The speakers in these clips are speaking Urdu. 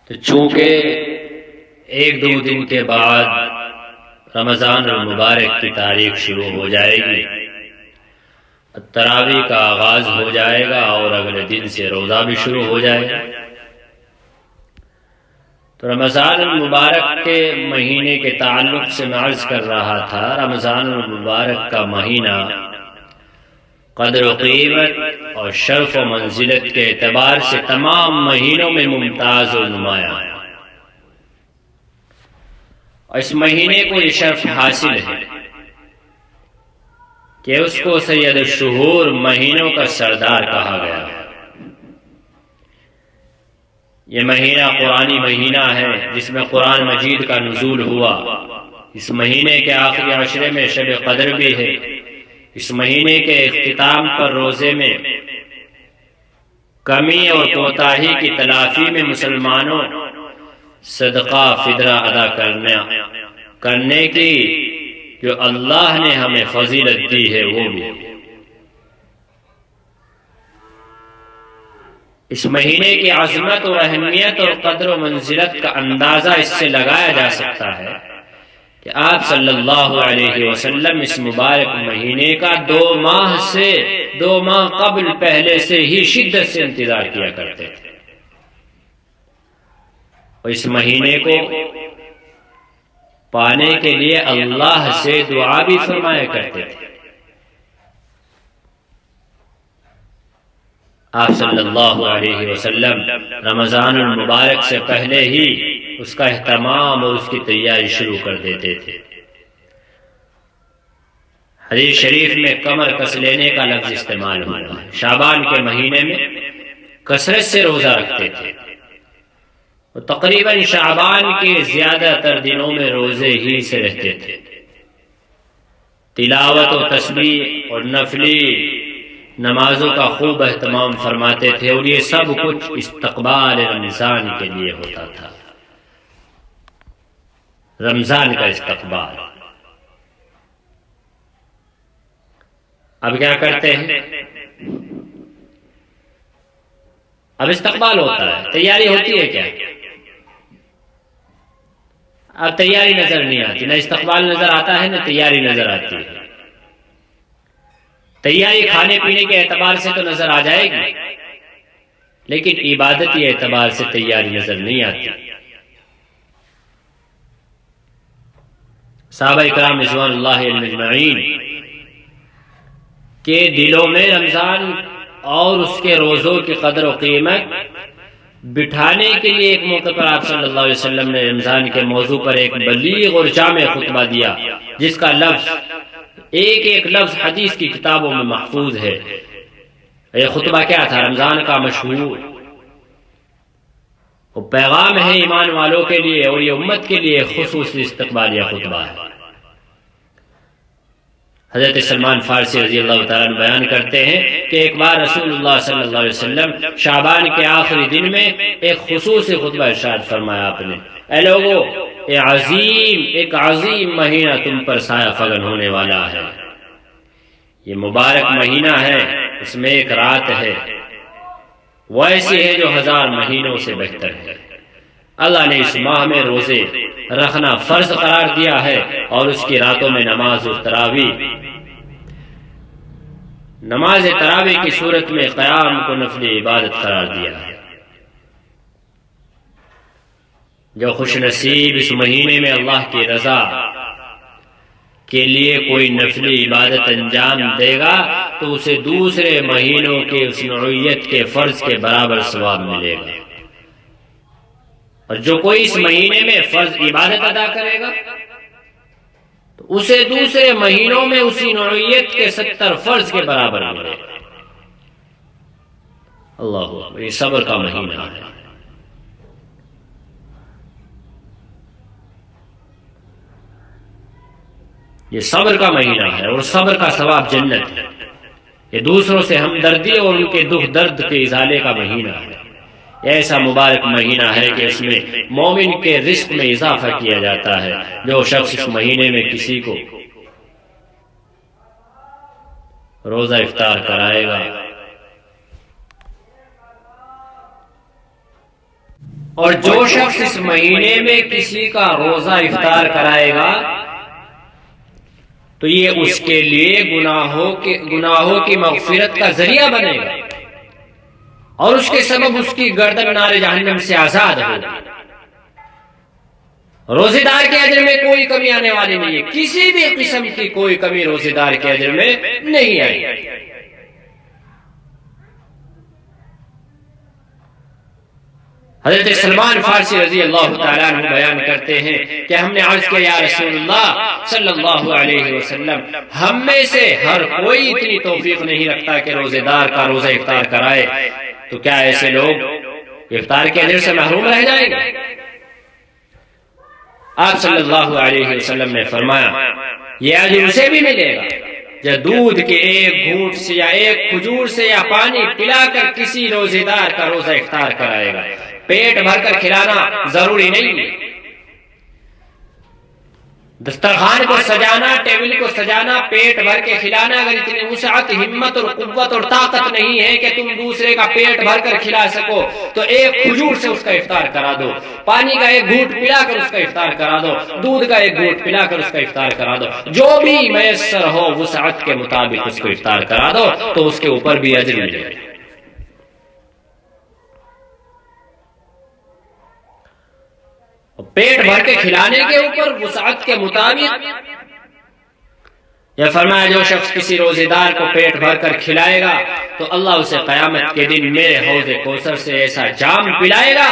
تو چونکہ ایک دو دن کے بعد رمضان المبارک کی تاریخ شروع ہو جائے گی، تراویح کا آغاز ہو جائے گا اور اگلے دن سے روزہ بھی شروع ہو جائے گا۔ تو رمضان المبارک کے مہینے کے تعلق سے میں عرض کر رہا تھا، رمضان المبارک کا مہینہ قدر و قیمت اور شرف و منزلت کے اعتبار سے تمام مہینوں میں ممتاز و نمایاں ہے، اور اس مہینے کو یہ شرف حاصل ہے کہ اس کو سید الشہور مہینوں کا سردار کہا گیا ہے۔ یہ مہینہ قرآنی مہینہ ہے جس میں قرآن مجید کا نزول ہوا۔ اس مہینے کے آخری عشرے میں شب قدر بھی ہے۔ اس مہینے کے اختتام پر روزے میں کمی اور کوتاہی کی تلافی میں مسلمانوں صدقہ فدرہ ادا کرنے کی جو اللہ نے ہمیں فضیلت دی ہے وہ بھی۔ اس مہینے کی عظمت اور اہمیت اور قدر و منزلت کا اندازہ اس سے لگایا جا سکتا ہے کہ آپ صلی اللہ علیہ وسلم اس مبارک مہینے کا 2 ماہ قبل پہلے سے ہی شدت سے انتظار کیا کرتے تھے، اور اس مہینے کو پانے کے لیے اللہ سے دعا بھی فرمایا کرتے تھے۔ آپ صلی اللہ علیہ وسلم رمضان المبارک سے پہلے ہی اس کا اہتمام اور اس کی تیاری شروع کر دیتے تھے۔ حدیث شریف میں کمر کس لینے کا لفظ استعمال ہوا ہے۔ شعبان کے مہینے میں کثرت سے روزہ رکھتے تھے، اور تقریباً شعبان کے زیادہ تر دنوں میں روزے ہی سے رہتے تھے۔ تلاوت و تسبیح اور نفلی نمازوں کا خوب اہتمام فرماتے تھے، اور یہ سب کچھ استقبال رمضان کے لیے ہوتا تھا۔ رمضان کا استقبال۔ اب کیا کرتے ہیں؟ اب استقبال ہوتا ہے، تیاری ہوتی ہے کیا؟ اب تیاری نظر نہیں آتی، نہ استقبال نظر آتا ہے نہ تیاری نظر آتی ہے۔ تیاری کھانے پینے کے اعتبار سے تو نظر آ جائے گی، لیکن عبادتی اعتبار سے تیاری نظر نہیں آتی۔ صحابہ اکرام رضوان اللہ علیہم اجمعین کے دلوں میں رمضان اور اس کے روزوں کی قدر و قیمت بٹھانے کے لیے ایک موقع پر آپ صلی اللہ علیہ وسلم نے رمضان کے موضوع پر ایک بلیغ اور جامع خطبہ دیا، جس کا لفظ ایک لفظ حدیث کی کتابوں میں محفوظ ہے۔ یہ خطبہ کیا تھا؟ رمضان کا مشہور وہ پیغام ہے ایمان والوں کے لیے، اور یہ امت کے لیے خصوصی استقبالیہ خطبہ ہے۔ حضرت سلمان فارسی رضی اللہ تعالیٰ عنہ بیان کرتے ہیں کہ ایک بار رسول اللہ صلی اللہ علیہ وسلم شعبان کے آخری دن میں ایک خصوصی خطبہ ارشاد فرمایا آپ نے، اے لوگو، ایک عظیم مہینہ تم پر سایہ فگن ہونے والا ہے۔ یہ مبارک مہینہ ہے، اس میں ایک رات ہے، وہ ایسی ہے جو 1000 مہینوں سے بہتر ہے۔ اللہ نے اس ماہ میں روزے رکھنا فرض قرار دیا ہے، اور اس کی راتوں میں نماز تراویح کی صورت میں قیام کو نفلی عبادت قرار دیا ہے۔ جو خوش نصیب اس مہینے میں اللہ کی رضا کے لیے کوئی نفلی عبادت انجام دے گا تو اسے دوسرے مہینوں کے اس نوعیت کے فرض کے برابر ثواب ملے گا، اور جو کوئی اس مہینے میں فرض عبادت ادا کرے گا تو اسے دوسرے مہینوں میں اسی نوعیت کے 70 فرض کے برابر ملے گا۔ اللہ اکبر، یہ صبر کا مہینہ ہے۔ یہ صبر کا مہینہ ہے، اور صبر کا ثواب جنت ہے۔ یہ دوسروں سے ہمدردی اور ان کے دکھ درد کے ازالے کا مہینہ ہے۔ ایسا مبارک مہینہ ہے کہ اس میں مومن کے رزق میں اضافہ کیا جاتا ہے۔ جو شخص اس مہینے میں کسی کو روزہ افطار کرائے گا اور جو شخص اس مہینے میں کسی کا روزہ افطار کرائے گا تو یہ اس کے لیے گناہوں کی مغفرت کا ذریعہ بنے گا اور اس کے سبب اس کی گردن نار جہنم سے آزاد ہوگی۔ روزے دار کے اجر میں کوئی کمی آنے والی نہیں ہے، کسی بھی قسم کی کوئی کمی روزے دار کے اجر میں نہیں آئی۔ حضرت سلمان فارسی رضی اللہ تعالیٰ عنہ بیان کرتے ہیں کہ ہم نے عرض کیا یا رسول اللہ صلی اللہ علیہ وسلم، ہم میں سے ہر کوئی اتنی توفیق نہیں رکھتا کہ روزے دار کا روزہ افطار کرائے، تو کیا ایسے لوگ افطار کے اجر سے محروم رہ جائیں گے؟ آپ صلی اللہ علیہ وسلم نے فرمایا یہ اجر اسے بھی ملے گا جو دودھ کے ایک گھونٹ سے یا ایک کھجور سے یا پانی پلا کر کسی روزے دار کا روزہ افطار کرائے گا۔ پیٹ بھر کر کھلانا ضروری نہیں ہے، دسترخوان کو سجانا، ٹیبل کو سجانا، پیٹ بھر کے کھلانا، اگر اتنی وسعت، ہمت اور قوت اور طاقت نہیں ہے کہ تم دوسرے کا پیٹ بھر کر کھلا سکو تو ایک کھجور سے اس کا افطار کرا دو، پانی کا ایک گھونٹ پلا کر اس کا افطار کرا دو، دودھ کا ایک گھونٹ پلا کر اس کا افطار کرا دو، جو بھی میسر ہو وسعت کے مطابق اس کو افطار کرا دو تو اس کے اوپر بھی اجر ملے گا۔ پیٹ بھر کے کھلانے کے اوپر وسعت کے مطابق یہ فرمایا جو شخص کسی روزے دار کو پیٹ بھر کر کھلائے گا تو اللہ اسے قیامت کے دن میرے حوض کوثر سے ایسا جام پلائے گا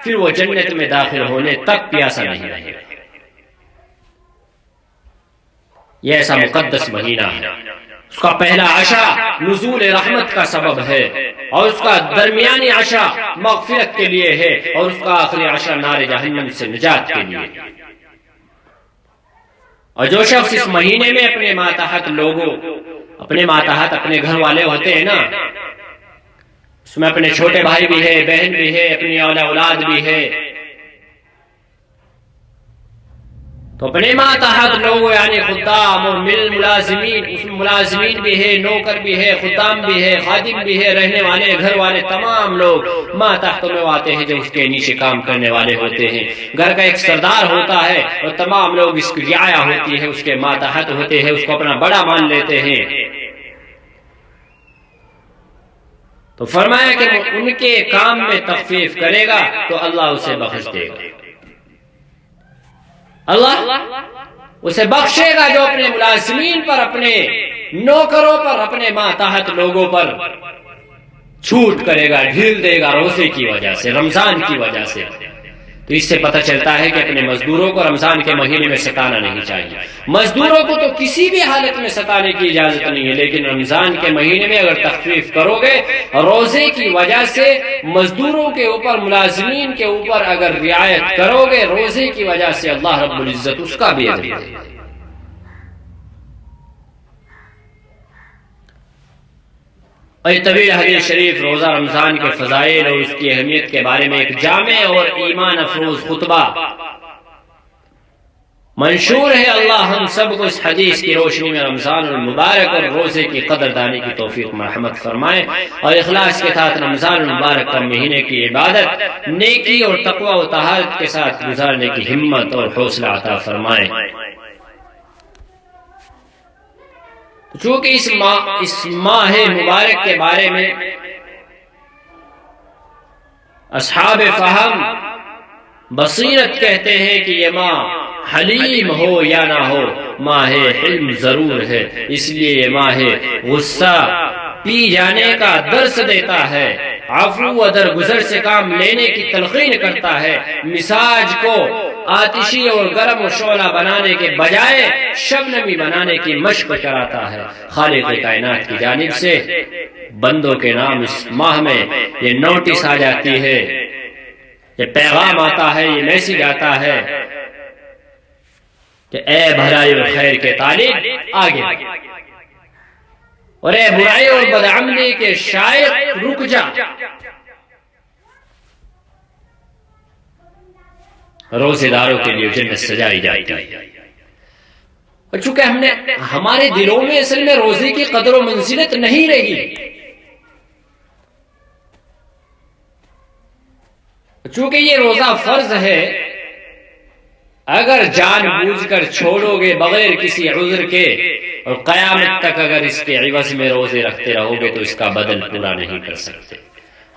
پھر وہ جنت میں داخل ہونے تک پیاسا نہیں رہے گا۔ یہ ایسا مقدس مہینہ ہے، اس کا پہلا عشرہ نزول رحمت کا سبب ہے اور اس کا درمیانی عشرہ مغفرت کے لیے ہے اور اس کا آخری عشرہ نار جہنم سے نجات کے لیے۔ اور جو شخص اس مہینے میں اپنے ماتحت لوگوں، اپنے ماتحت اپنے گھر والے ہوتے ہیں نا، اس میں اپنے چھوٹے بھائی بھی ہے، بہن بھی ہے، اپنی اولاد بھی ہے، تو اپنے ماتحت لوگوں یعنی خدام اور ملازمین، اس میں ملازمین بھی ہے، نوکر بھی ہے، خدام بھی ہے، خادم بھی ہے، رہنے والے گھر والے تمام لوگ ماتحت میں آتے ہیں جو اس کے نیچے کام کرنے والے ہوتے ہیں۔ گھر کا ایک سردار ہوتا ہے اور تمام لوگ اس کی رعایا ہوتی ہے، اس کے ماتحت ہوتے ہیں، اس کو اپنا بڑا مان لیتے ہیں۔ تو فرمایا کہ ان کے کام میں تخفیف کرے گا تو اللہ اسے بخش دے گا، اللہ اسے بخشے گا جو اپنے ملازمین پر، اپنے نوکروں پر، اپنے ماتحت لوگوں پر چھوٹ کرے گا، ڈھیل دے گا روزے کی وجہ سے، رمضان کی وجہ سے۔ تو اس سے پتہ چلتا ہے کہ اپنے مزدوروں کو رمضان کے مہینے میں ستانا نہیں چاہیے۔ مزدوروں کو تو کسی بھی حالت میں ستانے کی اجازت نہیں ہے، لیکن رمضان کے مہینے میں اگر تخفیف کرو گے روزے کی وجہ سے، مزدوروں کے اوپر، ملازمین کے اوپر اگر رعایت کرو گے روزے کی وجہ سے، اللہ رب العزت اس کا بھی اجر دے گا۔ اور یہ طویل حدیث شریف روزہ رمضان کے فضائل اور اس کی اہمیت کے بارے میں ایک جامع اور ایمان افروز خطبہ منشور ہے۔ اللہ ہم سب کو اس حدیث کی روشنی میں رمضان المبارک اور روزے کی قدردانی کی توفیق مرحمت فرمائے اور اخلاص کے ساتھ رمضان المبارک کا مہینے کی عبادت نیکی اور تقوی و طہارت کے ساتھ گزارنے کی ہمت اور حوصلہ عطا فرمائے۔ چونکہ اس ماہ مبارک کے بارے میں اصحاب فہم بصیرت کہتے ہیں کہ یہ ماہ حلیم ہو یا نہ ہو، ماہ حلم ضرور ہے، اس لیے یہ ماہ غصہ پی جانے کا درس دیتا ہے، عفو و درگزر سے کام لینے کی تلقین کرتا ہے، مزاج کو آتشی اور گرم و شعلہ بنانے کے بجائے شبنمی بنانے کی مشق کراتا ہے۔ خالق کائنات کی جانب سے بندوں کے نام اس ماہ میں یہ نوٹس آ جاتی ہے، یہ پیغام آتا ہے، یہ میسج آتا ہے کہ اے بھلائی اور خیر کے طالب آگے، اور اے برائی اور بدعملی کے شائق رک جا۔ روزے داروں کے لیے جنت سجائی جاتی ہے، اور چونکہ ہمارے دلوں میں اصل میں روزے کی قدر و منزلت نہیں رہی، چونکہ یہ روزہ فرض ہے، اگر جان بوجھ کر چھوڑو گے بغیر کسی عذر کے اور قیامت تک اگر اس کے عوض میں روزے رکھتے رہو گے تو اس کا بدل پورا نہیں کر سکتے۔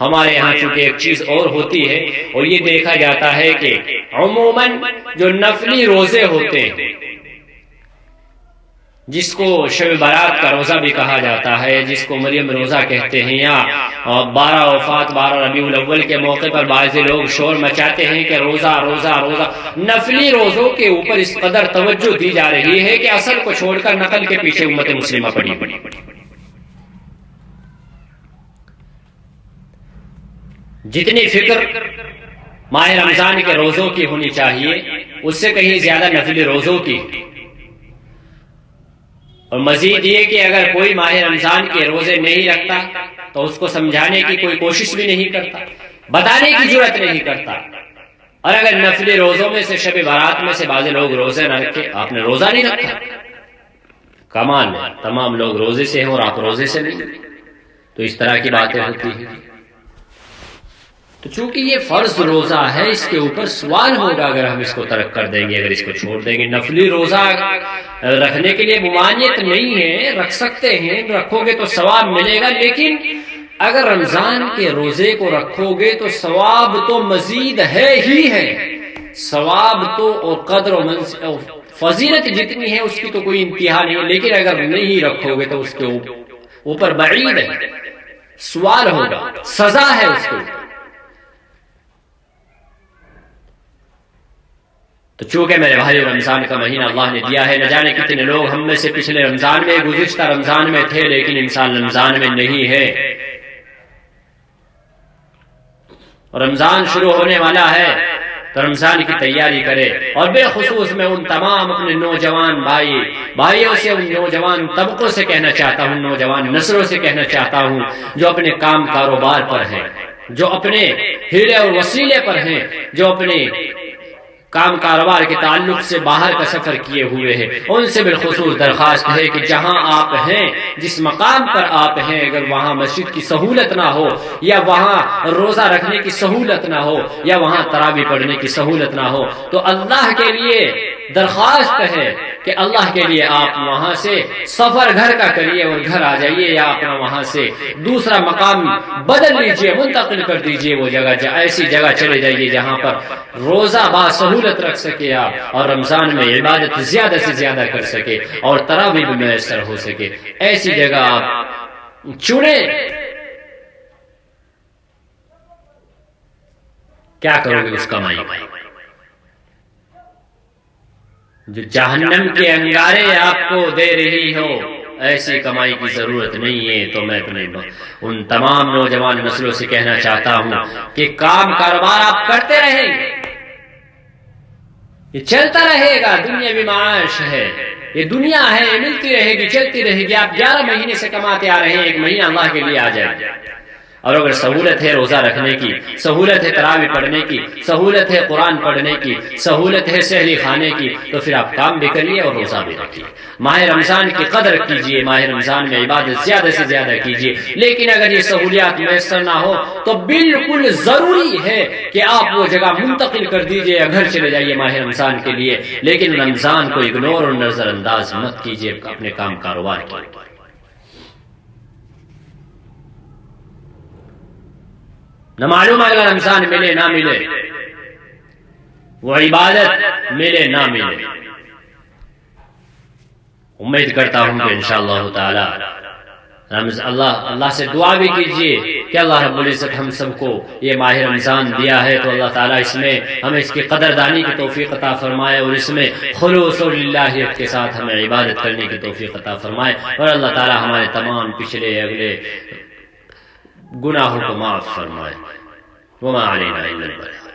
ہمارے یہاں چونکہ ایک چیز اور ہوتی ہے، اور یہ دیکھا جاتا ہے کہ عموماً جو نفلی روزے ہوتے ہیں، جس کو شب برات کا روزہ بھی کہا جاتا ہے، جس کو مریم روزہ کہتے ہیں، یا 12 وفات 12 ربیع الاول کے موقع پر بعض لوگ شور مچاتے ہیں کہ روزہ روزہ روزہ، نفلی روزوں کے اوپر اس قدر توجہ دی جا رہی ہے کہ اصل کو چھوڑ کر نقل کے پیچھے امت مسلمہ پڑی۔ جتنی فکر ماہ رمضان کے روزوں کی ہونی چاہیے اس سے کہیں زیادہ نفلی روزوں کی، اور مزید یہ کہ اگر کوئی ماہ رمضان کے روزے نہیں رکھتا تو اس کو سمجھانے کی کوئی کوشش بھی نہیں کرتا، بتانے کی جرات نہیں کرتا۔ اور اگر نفلی روزوں میں سے شب برات میں سے بعض لوگ روزے نہ رکھے، آپ نے روزہ نہیں رکھا، کمال ہے، تمام لوگ روزے سے ہیں اور آپ روزے سے نہیں، تو اس طرح کی باتیں ہوتی ہیں۔ تو چونکہ یہ فرض روزہ ہے، اس کے اوپر سوال ہوگا اگر ہم اس کو ترک کر دیں گے، اگر اس کو چھوڑ دیں گے۔ نفلی روزہ رکھنے کے لیے ممانعت نہیں ہے، رکھ سکتے ہیں، رکھو گے تو ثواب ملے گا، لیکن اگر رمضان کے روزے کو رکھو گے تو ثواب تو مزید ہے ہی ہے، ثواب تو اور قدر و فضیلت جتنی ہے اس کی تو کوئی انتہا نہیں ہے، لیکن اگر نہیں رکھو گے تو اس کے اوپر بعید ہے، سوال ہوگا، سزا ہے اس کو۔ تو چونکہ میرے بھائی رمضان کا مہینہ اللہ نے دیا ہے، نہ جانے کتنے لوگ ہم میں سے پچھلے رمضان میں، گزشتہ رمضان میں تھے لیکن انسان رمضان میں نہیں ہے۔ رمضان شروع ہونے والا ہے تو رمضان کی تیاری کرے، اور بالخصوص میں ان تمام اپنے نوجوان بھائیوں سے، ان نوجوان طبقوں سے کہنا چاہتا ہوں، نوجوان نسلوں سے کہنا چاہتا ہوں جو اپنے کام کاروبار پر ہیں، جو اپنے ہیلے اور وسیلے پر ہیں، جو اپنے کام کاروبار کے تعلق سے باہر کا سفر کیے ہوئے ہیں، ان سے بالخصوص درخواست ہے کہ جہاں آپ ہیں، جس مقام پر آپ ہیں، اگر وہاں مسجد کی سہولت نہ ہو، یا وہاں روزہ رکھنے کی سہولت نہ ہو، یا وہاں تراویح پڑھنے کی سہولت نہ ہو، تو اللہ کے لیے درخواست ہے کہ اللہ کے لیے آپ وہاں سے سفر گھر کا کریے اور گھر آ جائیے، یا اپنا وہاں سے دوسرا مقام بدل لیجئے، منتقل کر دیجئے، وہ جگہ ایسی جگہ چلے جائیے جہاں پر روزہ باسہولت رکھ سکے آپ، اور رمضان میں عبادت زیادہ سے زیادہ کر سکے اور تراویح بھی میسر ہو سکے، ایسی جگہ آپ چنیں۔ کیا کرو گے اس کمائی؟ جو جہنم کے انگارے آپ کو دے رہی ہو، ایسی کمائی کی ضرورت نہیں ہے۔ تو میں اپنے ان تمام نوجوان نسلوں سے کہنا چاہتا ہوں کہ کام کاروبار آپ کرتے رہیں گے، یہ چلتا رہے گا، دنیاوی معاش ہے، یہ دنیا ہے، یہ ملتی رہے گی، چلتی رہے گی۔ آپ 11 مہینے سے کماتے آ رہے ہیں، ایک مہینہ اللہ کے لیے آ جائے، اور اگر سہولت ہے روزہ رکھنے کی، سہولت ہے تراویح پڑھنے کی، سہولت ہے قرآن پڑھنے کی، سہولت ہے سحری کھانے کی، تو پھر آپ کام بھی کریے اور روزہ بھی رکھیے۔ ماہ رمضان کی قدر کیجیے، ماہ رمضان میں عبادت زیادہ سے زیادہ کیجیے، لیکن اگر یہ سہولیات میسر نہ ہو تو بالکل ضروری ہے کہ آپ وہ جگہ منتقل کر دیجیے یا گھر چلے جائیے ماہ رمضان کے لیے، لیکن رمضان کو اگنور اور نظر انداز مت کیجیے اپنے کام کاروبار کے۔ نہ معلوم اگر رمضان ملے نہ ملے، وہ عبادت ملے نہ ملے، امید کرتا ہوں کہ انشاءاللہ تعالی اللہ سے دعا بھی کیجیے کہ اللہ رب العزت ہم سب کو یہ ماہ رمضان دیا ہے تو اللہ تعالیٰ اس میں ہمیں اس کی قدردانی کی توفیق عطا فرمائے، اور اس میں خلوص و للہیت کے ساتھ ہمیں عبادت کرنے کی توفیق عطا فرمائے، اور اللہ تعالیٰ ہمارے تمام پچھلے اگلے گناہوں کو معاف فرمائے۔ وما علینا الا البلاغ۔